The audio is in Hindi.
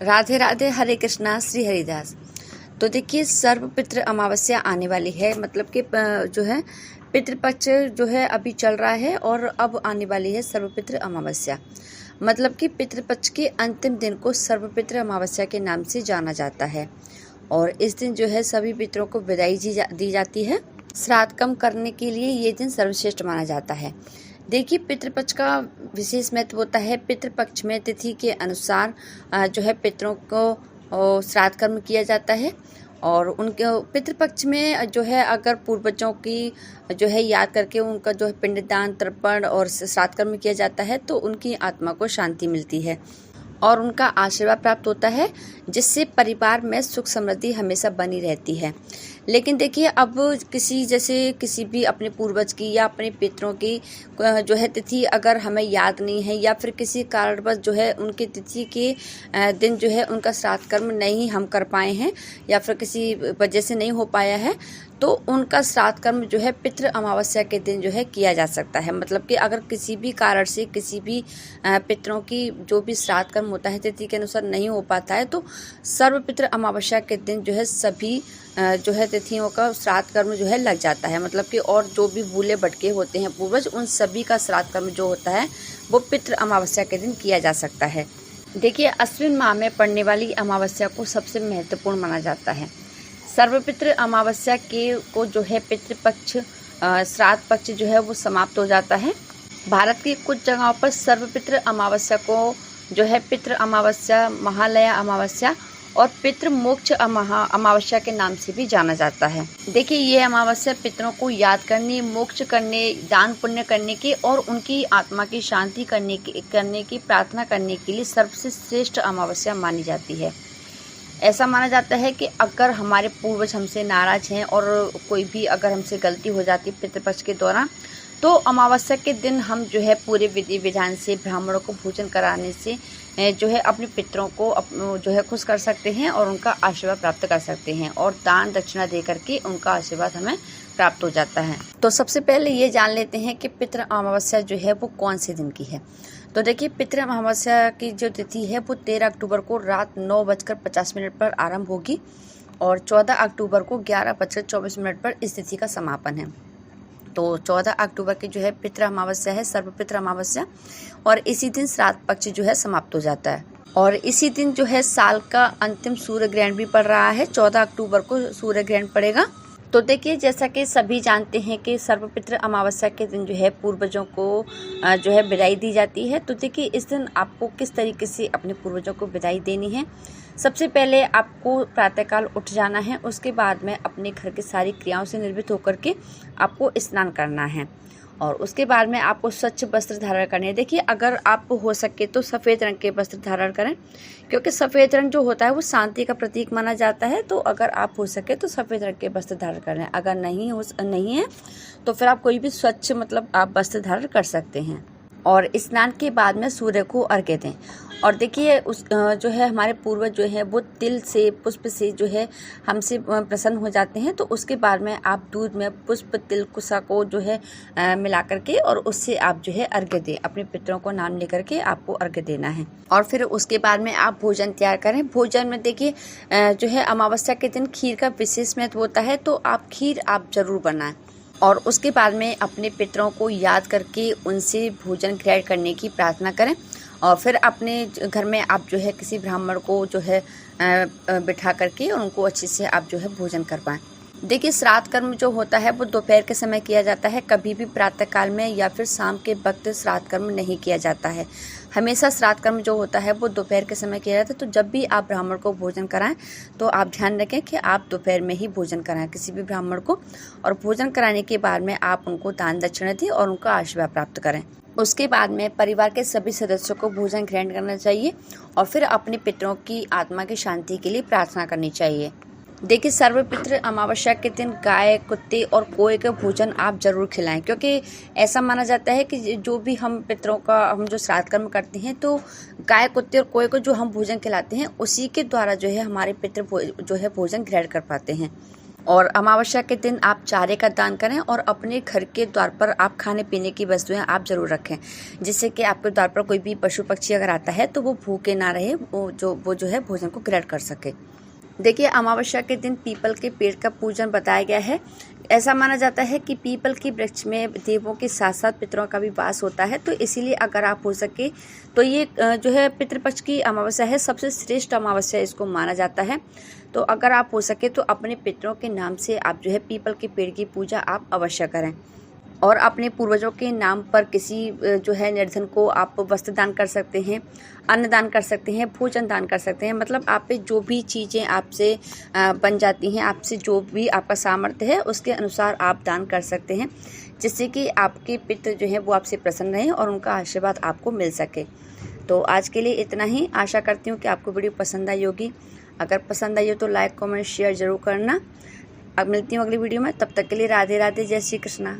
राधे राधे, हरे कृष्णा, श्री हरिदास। तो देखिए, सर्वपितृ अमावस्या आने वाली है। मतलब कि जो है पितृपक्ष जो है अभी चल रहा है और अब आने वाली है सर्वपितृ अमावस्या। मतलब कि पितृपक्ष के अंतिम दिन को सर्वपितृ अमावस्या के नाम से जाना जाता है और इस दिन जो है सभी पितरों को विदाई दी जाती है। श्राद्ध कम करने के लिए ये दिन सर्वश्रेष्ठ माना जाता है। देखिए, पितृपक्ष का विशेष महत्व होता है। पितृपक्ष में तिथि के अनुसार जो है पितरों को श्राद्ध कर्म किया जाता है और उनके पितृपक्ष में जो है अगर पूर्वजों की जो है याद करके उनका जो है पिंडदान, तर्पण और श्राद्ध कर्म किया जाता है तो उनकी आत्मा को शांति मिलती है और उनका आशीर्वाद प्राप्त होता है, जिससे परिवार में सुख समृद्धि हमेशा बनी रहती है। लेकिन देखिए, अब किसी भी अपने पूर्वज की या अपने पितरों की जो है तिथि अगर हमें याद नहीं है या फिर किसी कारणवश जो है उनकी तिथि के दिन जो है उनका श्राद्ध कर्म नहीं हम कर पाए हैं या फिर किसी वजह से नहीं हो पाया है, तो उनका श्राद्ध कर्म जो है पितृ अमावस्या के दिन जो है किया जा सकता है। मतलब कि अगर किसी भी कारण से किसी भी पितरों की जो भी श्राद्ध कर्म होता है तिथि के अनुसार नहीं हो पाता है तो सर्वपितृ अमावस्या के दिन जो है सभी जो है तिथियों का श्राद्ध कर्म जो है लग जाता है। मतलब कि और जो भी भूले भटके होते हैं पूर्वज, उन सभी का श्राद्ध कर्म जो होता है वो पितृ अमावस्या के दिन किया जा सकता है। देखिए, अश्विन माह में पड़ने वाली अमावस्या को सबसे महत्वपूर्ण माना जाता है। सर्वपितृ अमावस्या को जो है पितृपक्ष श्राद्ध पक्ष जो है वो समाप्त हो जाता है। भारत की कुछ जगहों पर सर्वपितृ अमावस्या को जो है पितृ अमावस्या, महालया अमावस्या और पितृ मोक्ष अमावस्या के नाम से भी जाना जाता है। देखिए, ये अमावस्या पितरों को याद करने, मोक्ष करने, दान पुण्य करने की और उनकी आत्मा की शांति करने की प्रार्थना करने के लिए सबसे श्रेष्ठ अमावस्या मानी जाती है। ऐसा माना जाता है कि अगर हमारे पूर्वज हमसे नाराज हैं और कोई भी अगर हमसे गलती हो जाती है पितृपक्ष के दौरान, तो अमावस्या के दिन हम जो है पूरे विधि विधान से ब्राह्मणों को भोजन कराने से जो है अपने पितरों को जो है खुश कर सकते हैं और उनका आशीर्वाद प्राप्त कर सकते हैं और दान दक्षिणा दे करके उनका आशीर्वाद हमें प्राप्त हो जाता है। तो सबसे पहले ये जान लेते हैं कि पितृ अमावस्या जो है वो कौन से दिन की है। तो देखिए, पितृ अमावस्या की जो तिथि है वो 13 अक्टूबर को रात 9:50 पर आरंभ होगी और 14 अक्टूबर को 11:24 पर इस तिथि का समापन है। तो 14 अक्टूबर की जो है पितृ अमावस्या है, सर्वपितृ अमावस्या, और इसी दिन श्राद्ध पक्ष जो है समाप्त हो जाता है और इसी दिन जो है साल का अंतिम सूर्य ग्रहण भी पड़ रहा है। 14 अक्टूबर को सूर्य ग्रहण पड़ेगा। तो देखिए, जैसा कि सभी जानते हैं कि सर्वपितृ अमावस्या के दिन जो है पूर्वजों को जो है विदाई दी जाती है। तो देखिए, इस दिन आपको किस तरीके से अपने पूर्वजों को विदाई देनी है। सबसे पहले आपको प्रातःकाल उठ जाना है, उसके बाद में अपने घर की सारी क्रियाओं से निर्वृत्त होकर के आपको स्नान करना है और उसके बाद में आपको स्वच्छ वस्त्र धारण करने हैं। देखिए, अगर आप हो सके तो सफ़ेद रंग के वस्त्र धारण करें, क्योंकि सफ़ेद रंग जो होता है वो शांति का प्रतीक माना जाता है। तो अगर आप हो सके तो सफ़ेद रंग के वस्त्र धारण करें। अगर नहीं है तो फिर आप कोई भी स्वच्छ मतलब आप वस्त्र धारण कर सकते हैं और स्नान के बाद में सूर्य को अर्घ्य दें। और देखिए, उस जो है हमारे पूर्वज जो है वो तिल से, पुष्प से जो है हमसे प्रसन्न हो जाते हैं। तो उसके बाद में आप दूध में पुष्प, तिल, कुसा को जो है मिला करके और उससे आप जो है अर्घ्य दें। अपने पितरों को नाम लेकर के आपको अर्घ्य देना है और फिर उसके बाद में आप भोजन तैयार करें। भोजन में देखिए जो है अमावस्या के दिन खीर का विशेष महत्व होता है, तो आप खीर आप जरूर बनाएं और उसके बाद में अपने पितरों को याद करके उनसे भोजन ग्रहण करने की प्रार्थना करें और फिर अपने घर में आप जो है किसी ब्राह्मण को जो है बिठा करके उनको अच्छे से आप जो है भोजन करवाएं। देखिए, श्राद्ध कर्म जो होता है वो दोपहर के समय किया जाता है, कभी भी प्रातःकाल में या फिर शाम के वक्त श्राद्ध कर्म नहीं किया जाता है। हमेशा श्राद्ध कर्म जो होता है वो दोपहर के समय किया जाता है। तो जब भी आप ब्राह्मण को भोजन कराएं तो आप ध्यान रखें कि आप दोपहर में ही भोजन कराएं किसी भी ब्राह्मण को और भोजन कराने के बाद में आप उनको दान दक्षिणा दें और उनका आशीर्वाद प्राप्त करें। उसके बाद में परिवार के सभी सदस्यों को भोजन ग्रहण करना चाहिए और फिर अपने पितरों की आत्मा की शांति के लिए प्रार्थना करनी चाहिए। देखिए, सर्वपितृ अमावस्या के दिन गाय, कुत्ते और कोए का भोजन आप जरूर खिलाएं, क्योंकि ऐसा माना जाता है कि जो भी हम पितरों का हम जो श्राद्ध कर्म करते हैं तो गाय, कुत्ते और कोए को जो हम भोजन खिलाते हैं उसी के द्वारा जो है हमारे पितृ जो है भोजन ग्रहण कर पाते हैं। और अमावस्या के दिन आप चारे का दान करें और अपने घर के द्वार पर आप खाने पीने की वस्तुएं आप जरूर रखें, जिससे कि आपके द्वार पर कोई भी पशु पक्षी अगर आता है तो वो भूखे ना रहे, वो जो है भोजन को ग्रहण कर सके। देखिए, अमावस्या के दिन पीपल के पेड़ का पूजन बताया गया है। ऐसा माना जाता है कि पीपल के वृक्ष में देवों के साथ साथ पितरों का भी वास होता है, तो इसीलिए अगर आप हो सके तो ये जो है पितृपक्ष की अमावस्या है, सबसे श्रेष्ठ अमावस्या इसको माना जाता है। तो अगर आप हो सके तो अपने पितरों के नाम से आप जो है पीपल के पेड़ की पूजा आप अवश्य करें। और अपने पूर्वजों के नाम पर किसी जो है निर्धन को आप वस्त्र दान कर सकते हैं, अन्न दान कर सकते हैं, भोजन दान कर सकते हैं। मतलब आप पे जो भी चीज़ें आपसे बन जाती हैं, आपसे जो भी आपका सामर्थ्य है उसके अनुसार आप दान कर सकते हैं, जिससे कि आपके पितृ जो है वो आपसे प्रसन्न रहें और उनका आशीर्वाद आपको मिल सके। तो आज के लिए इतना ही। आशा करती हूँ कि आपको वीडियो पसंद आई होगी। अगर पसंद आई हो तो लाइक कमेंट शेयर ज़रूर करना। अब मिलती हूँ अगली वीडियो में, तब तक के लिए राधे राधे, जय श्री कृष्णा।